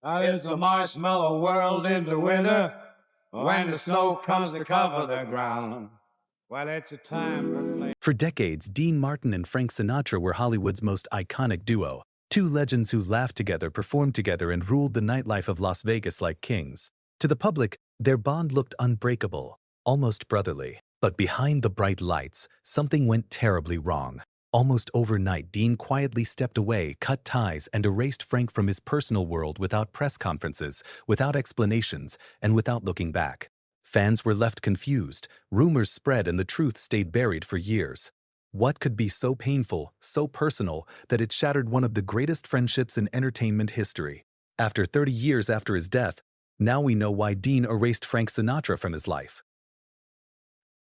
It's a marshmallow world in the winter when the snow comes to cover the ground. Well, it's a time for play. For decades, Dean Martin and Frank Sinatra were Hollywood's most iconic duo. Two legends who laughed together, performed together, and ruled the nightlife of Las Vegas like kings. To the public, their bond looked unbreakable, almost brotherly. But behind the bright lights, something went terribly wrong. Almost overnight, Dean quietly stepped away, cut ties, and erased Frank from his personal world without press conferences, without explanations, and without looking back. Fans were left confused, rumors spread, and the truth stayed buried for years. What could be so painful, so personal, that it shattered one of the greatest friendships in entertainment history? After 30 years after his death, now we know why Dean erased Frank Sinatra from his life.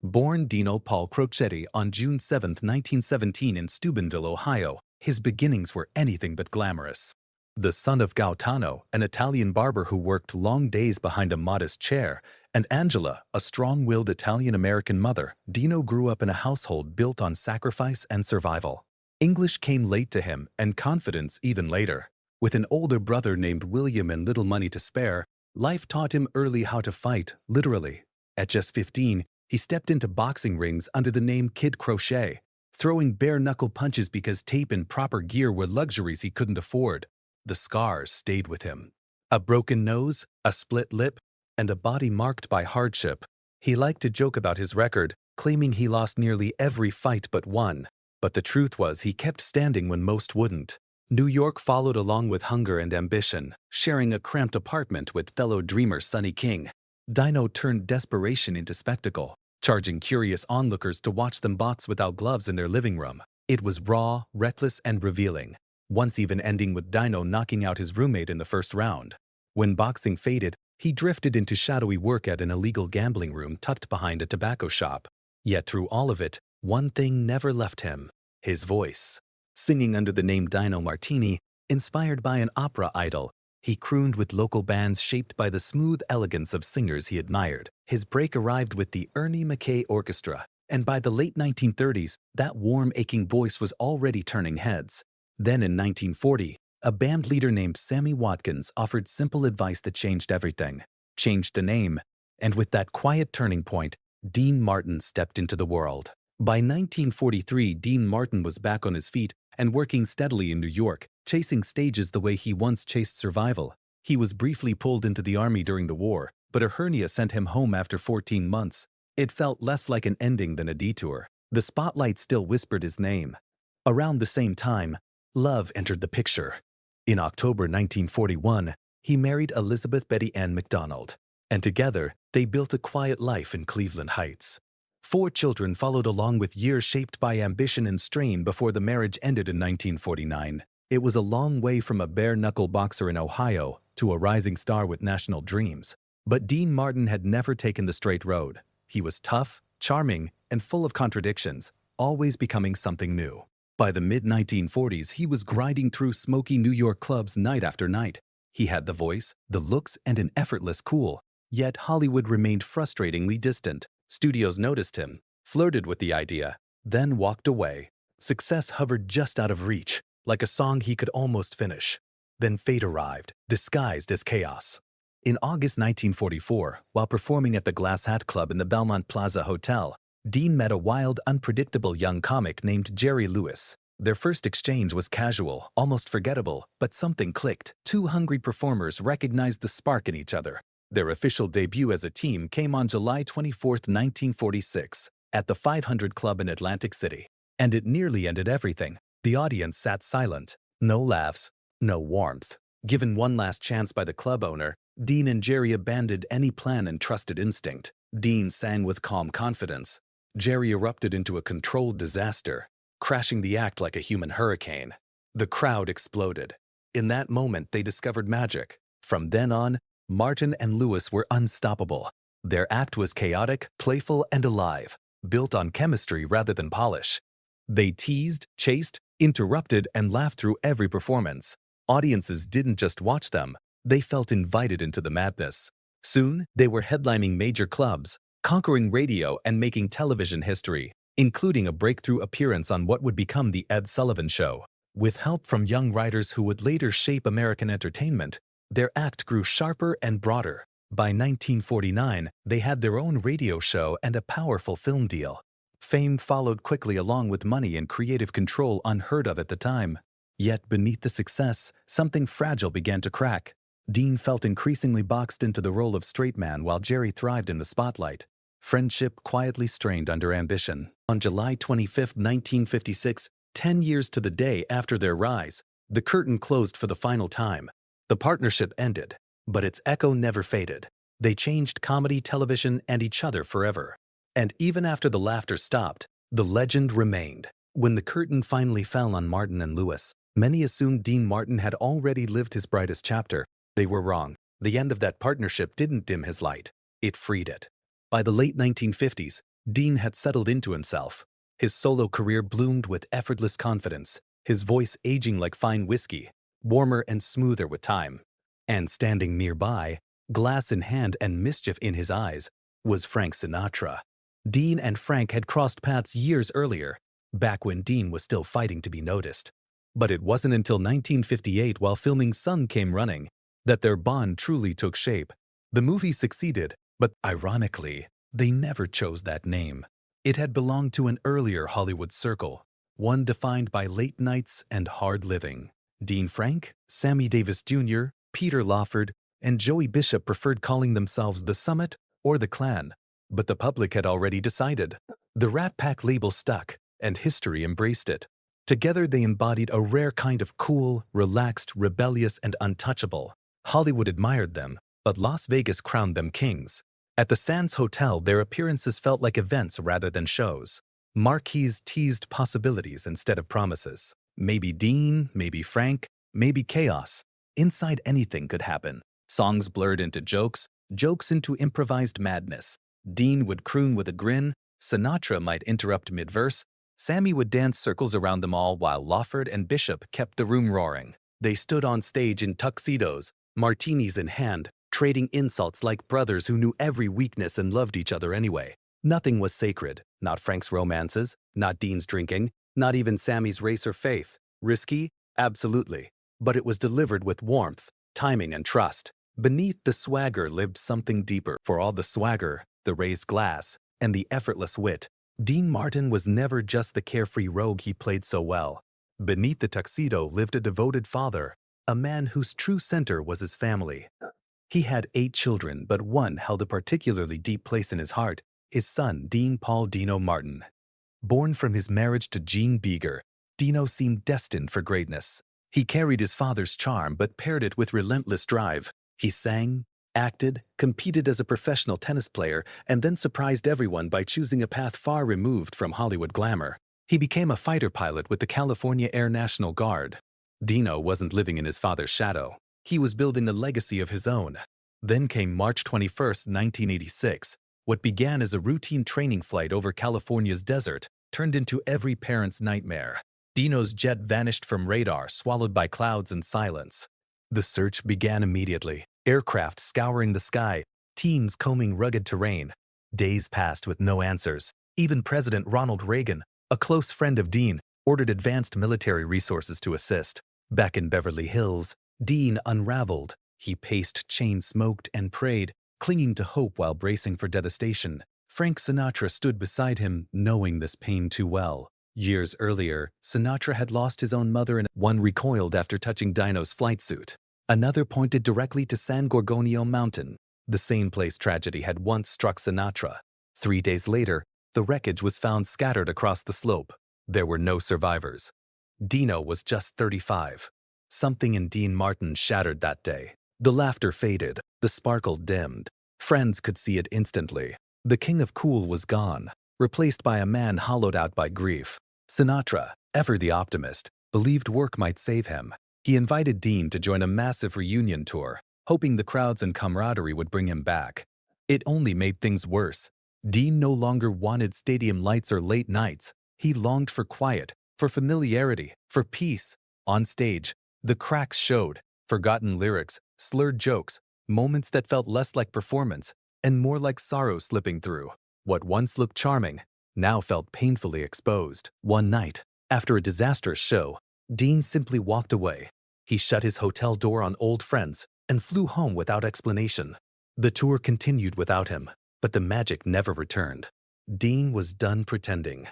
Born Dino Paul Crocetti on June 7, 1917 in Steubenville, Ohio, his beginnings were anything but glamorous. The son of Gaetano, an Italian barber who worked long days behind a modest chair, and Angela, a strong-willed Italian-American mother, Dino grew up in a household built on sacrifice and survival. English came late to him, and confidence even later. With an older brother named William and little money to spare, life taught him early how to fight, literally. At just 15, he stepped into boxing rings under the name Kid Crochet, throwing bare-knuckle punches because tape and proper gear were luxuries he couldn't afford. The scars stayed with him. A broken nose, a split lip, and a body marked by hardship. He liked to joke about his record, claiming he lost nearly every fight but one. But the truth was he kept standing when most wouldn't. New York followed along with hunger and ambition, sharing a cramped apartment with fellow dreamer Sonny King. Dino turned desperation into spectacle, charging curious onlookers to watch them box without gloves in their living room. It was raw, reckless, and revealing, once even ending with Dino knocking out his roommate in the first round. When boxing faded, he drifted into shadowy work at an illegal gambling room tucked behind a tobacco shop. Yet through all of it, one thing never left him: his voice. Singing under the name Dino Martini, inspired by an opera idol, he crooned with local bands shaped by the smooth elegance of singers he admired. His break arrived with the Ernie Mackay Orchestra, and by the late 1930s, that warm, aching voice was already turning heads. Then in 1940, a band leader named Sammy Watkins offered simple advice that changed everything, changed the name, and with that quiet turning point, Dean Martin stepped into the world. By 1943, Dean Martin was back on his feet and working steadily in New York, chasing stages the way he once chased survival. He was briefly pulled into the army during the war, but a hernia sent him home after 14 months. It felt less like an ending than a detour. The spotlight still whispered his name. Around the same time, love entered the picture. In October 1941, he married Elizabeth Betty Ann McDonald, and together they built a quiet life in Cleveland Heights. 4 children followed along with years shaped by ambition and strain before the marriage ended in 1949. It was a long way from a bare-knuckle boxer in Ohio to a rising star with national dreams. But Dean Martin had never taken the straight road. He was tough, charming, and full of contradictions, always becoming something new. By the mid-1940s, he was grinding through smoky New York clubs night after night. He had the voice, the looks, and an effortless cool. Yet Hollywood remained frustratingly distant. Studios noticed him, flirted with the idea, then walked away. Success hovered just out of reach, like a song he could almost finish. Then fate arrived, disguised as chaos. In August 1944, while performing at the Glass Hat Club in the Belmont Plaza Hotel, Dean met a wild, unpredictable young comic named Jerry Lewis. Their first exchange was casual, almost forgettable, but something clicked. Two hungry performers recognized the spark in each other. Their official debut as a team came on July 24, 1946, at the 500 Club in Atlantic City. And it nearly ended everything. The audience sat silent. No laughs, no warmth. Given one last chance by the club owner, Dean and Jerry abandoned any plan and trusted instinct. Dean sang with calm confidence. Jerry erupted into a controlled disaster, crashing the act like a human hurricane. The crowd exploded. In that moment, they discovered magic. From then on, Martin and Lewis were unstoppable. Their act was chaotic, playful, and alive, built on chemistry rather than polish. They teased, chased, interrupted, and laughed through every performance. Audiences didn't just watch them, they felt invited into the madness. Soon, they were headlining major clubs, conquering radio and making television history, including a breakthrough appearance on what would become The Ed Sullivan Show. With help from young writers who would later shape American entertainment, Their act grew sharper and broader. By 1949, they had their own radio show and a powerful film deal. Fame followed quickly along with money and creative control unheard of at the time. Yet beneath the success, something fragile began to crack. Dean felt increasingly boxed into the role of straight man while Jerry thrived in the spotlight. Friendship quietly strained under ambition. On July 25, 1956, 10 years to the day after their rise, the curtain closed for the final time. The partnership ended, but its echo never faded. They changed comedy, television, and each other forever. And even after the laughter stopped, the legend remained. When the curtain finally fell on Martin and Lewis, many assumed Dean Martin had already lived his brightest chapter. They were wrong. The end of that partnership didn't dim his light. It freed it. By the late 1950s, Dean had settled into himself. His solo career bloomed with effortless confidence, his voice aging like fine whiskey, warmer and smoother with time. And standing nearby, glass in hand and mischief in his eyes, was Frank Sinatra. Dean and Frank had crossed paths years earlier, back when Dean was still fighting to be noticed. But it wasn't until 1958, while filming Sun Came Running, that their bond truly took shape. The movie succeeded, but ironically, they never chose that name. It had belonged to an earlier Hollywood circle, one defined by late nights and hard living. Dean Frank, Sammy Davis Jr., Peter Lawford, and Joey Bishop preferred calling themselves the Summit or the Clan, but the public had already decided. The Rat Pack label stuck, and history embraced it. Together they embodied a rare kind of cool, relaxed, rebellious, and untouchable. Hollywood admired them, but Las Vegas crowned them kings. At the Sands Hotel, their appearances felt like events rather than shows. Marquees teased possibilities instead of promises. Maybe Dean, maybe Frank, maybe chaos. Inside anything could happen. Songs blurred into jokes, jokes into improvised madness. Dean would croon with a grin, Sinatra might interrupt mid-verse, Sammy would dance circles around them all while Lawford and Bishop kept the room roaring. They stood on stage in tuxedos, martinis in hand, trading insults like brothers who knew every weakness and loved each other anyway. Nothing was sacred, not Frank's romances, not Dean's drinking, not even Sammy's race or faith. Risky? Absolutely. But it was delivered with warmth, timing, and trust. Beneath the swagger lived something deeper. For all the swagger, the raised glass, and the effortless wit, Dean Martin was never just the carefree rogue he played so well. Beneath the tuxedo lived a devoted father, a man whose true center was his family. He had 8 children, but one held a particularly deep place in his heart, his son, Dean Paul Dino Martin. Born from his marriage to Jean Beeger, Dino seemed destined for greatness. He carried his father's charm but paired it with relentless drive. He sang, acted, competed as a professional tennis player, and then surprised everyone by choosing a path far removed from Hollywood glamour. He became a fighter pilot with the California Air National Guard. Dino wasn't living in his father's shadow. He was building a legacy of his own. Then came March 21, 1986. What began as a routine training flight over California's desert turned into every parent's nightmare. Dino's jet vanished from radar, swallowed by clouds and silence. The search began immediately. Aircraft scouring the sky, teams combing rugged terrain. Days passed with no answers. Even President Ronald Reagan, a close friend of Dean, ordered advanced military resources to assist. Back in Beverly Hills, Dean unraveled. He paced, chain-smoked, and prayed, clinging to hope while bracing for devastation. Frank Sinatra stood beside him, knowing this pain too well. Years earlier, Sinatra had lost his own mother and one recoiled after touching Dino's flight suit. Another pointed directly to San Gorgonio Mountain, the same place tragedy had once struck Sinatra. 3 days later, the wreckage was found scattered across the slope. There were no survivors. Dino was just 35. Something in Dean Martin shattered that day. The laughter faded, the sparkle dimmed. Friends could see it instantly. The king of cool was gone, replaced by a man hollowed out by grief. Sinatra, ever the optimist, believed work might save him. He invited Dean to join a massive reunion tour, hoping the crowds and camaraderie would bring him back. It only made things worse. Dean no longer wanted stadium lights or late nights. He longed for quiet, for familiarity, for peace. On stage, the cracks showed, forgotten lyrics, slurred jokes, moments that felt less like performance and more like sorrow slipping through. What once looked charming now felt painfully exposed. One night, after a disastrous show, Dean simply walked away. He shut his hotel door on old friends and flew home without explanation. The tour continued without him, but the magic never returned. Dean was done pretending.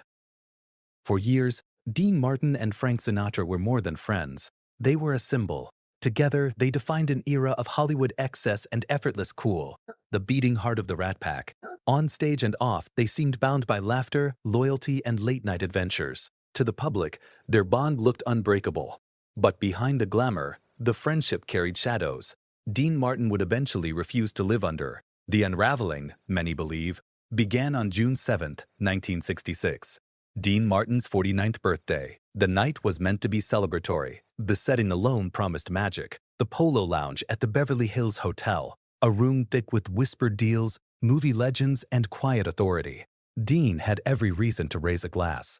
For years, Dean Martin and Frank Sinatra were more than friends. They were a symbol. Together, they defined an era of Hollywood excess and effortless cool, the beating heart of the Rat Pack. On stage and off, they seemed bound by laughter, loyalty, and late-night adventures. To the public, their bond looked unbreakable. But behind the glamour, the friendship carried shadows. Dean Martin would eventually refuse to live under. The unraveling, many believe, began on June 7, 1966. Dean Martin's 49th birthday. The night was meant to be celebratory. The setting alone promised magic. The Polo Lounge at the Beverly Hills Hotel, a room thick with whispered deals, movie legends, and quiet authority. Dean had every reason to raise a glass.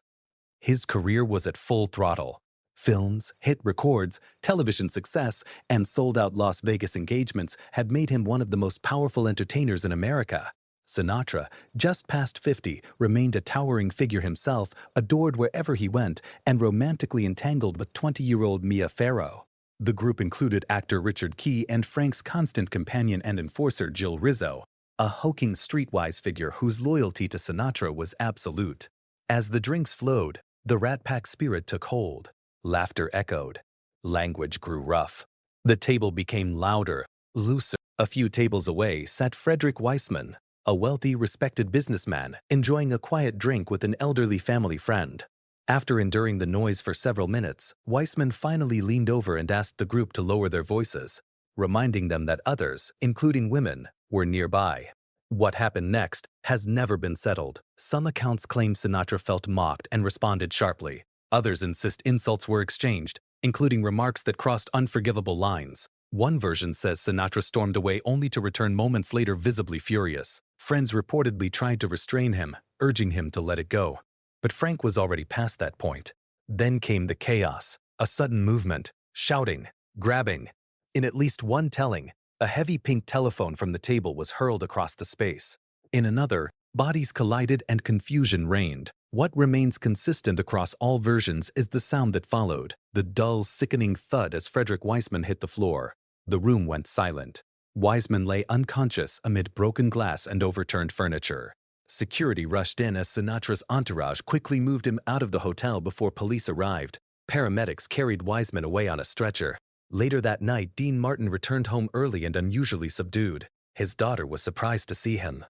His career was at full throttle. Films, hit records, television success, and sold-out Las Vegas engagements had made him one of the most powerful entertainers in America. Sinatra, just past 50, remained a towering figure himself, adored wherever he went, and romantically entangled with 20-year-old Mia Farrow. The group included actor Richard Key and Frank's constant companion and enforcer Jill Rizzo, a hulking streetwise figure whose loyalty to Sinatra was absolute. As the drinks flowed, the Rat Pack spirit took hold. Laughter echoed. Language grew rough. The table became louder, looser. A few tables away sat Frederick Weissman, a wealthy, respected businessman, enjoying a quiet drink with an elderly family friend. After enduring the noise for several minutes, Weissman finally leaned over and asked the group to lower their voices, reminding them that others, including women, were nearby. What happened next has never been settled. Some accounts claim Sinatra felt mocked and responded sharply. Others insist insults were exchanged, including remarks that crossed unforgivable lines. One version says Sinatra stormed away only to return moments later visibly furious. Friends reportedly tried to restrain him, urging him to let it go. But Frank was already past that point. Then came the chaos, a sudden movement, shouting, grabbing. In at least one telling, a heavy pink telephone from the table was hurled across the space. In another, bodies collided and confusion reigned. What remains consistent across all versions is the sound that followed, the dull, sickening thud as Frederick Weissman hit the floor. The room went silent. Weissman lay unconscious amid broken glass and overturned furniture. Security rushed in as Sinatra's entourage quickly moved him out of the hotel before police arrived. Paramedics carried Weissman away on a stretcher. Later that night, Dean Martin returned home early and unusually subdued. His daughter was surprised to see him.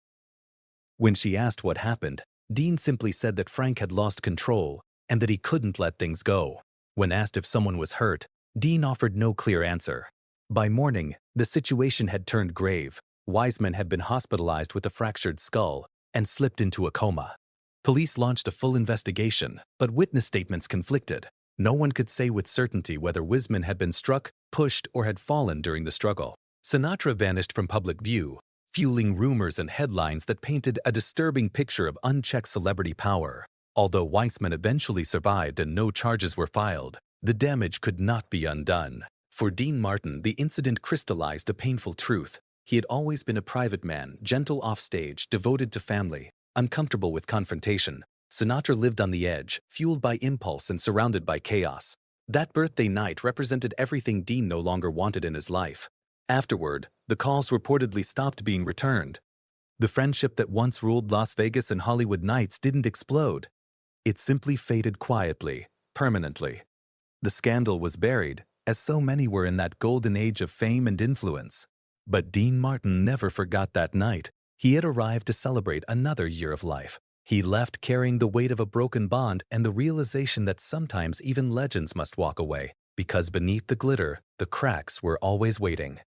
When she asked what happened, Dean simply said that Frank had lost control and that he couldn't let things go. When asked if someone was hurt, Dean offered no clear answer. By morning, the situation had turned grave. Weissman had been hospitalized with a fractured skull and slipped into a coma. Police launched a full investigation, but witness statements conflicted. No one could say with certainty whether Weissman had been struck, pushed, or had fallen during the struggle. Sinatra vanished from public view, fueling rumors and headlines that painted a disturbing picture of unchecked celebrity power. Although Weissman eventually survived and no charges were filed, the damage could not be undone. For Dean Martin, the incident crystallized a painful truth. He had always been a private man, gentle offstage, devoted to family, uncomfortable with confrontation. Sinatra lived on the edge, fueled by impulse and surrounded by chaos. That birthday night represented everything Dean no longer wanted in his life. Afterward, the calls reportedly stopped being returned. The friendship that once ruled Las Vegas and Hollywood nights didn't explode. It simply faded quietly, permanently. The scandal was buried, as so many were in that golden age of fame and influence. But Dean Martin never forgot that night. He had arrived to celebrate another year of life. He left carrying the weight of a broken bond and the realization that sometimes even legends must walk away, because beneath the glitter, the cracks were always waiting.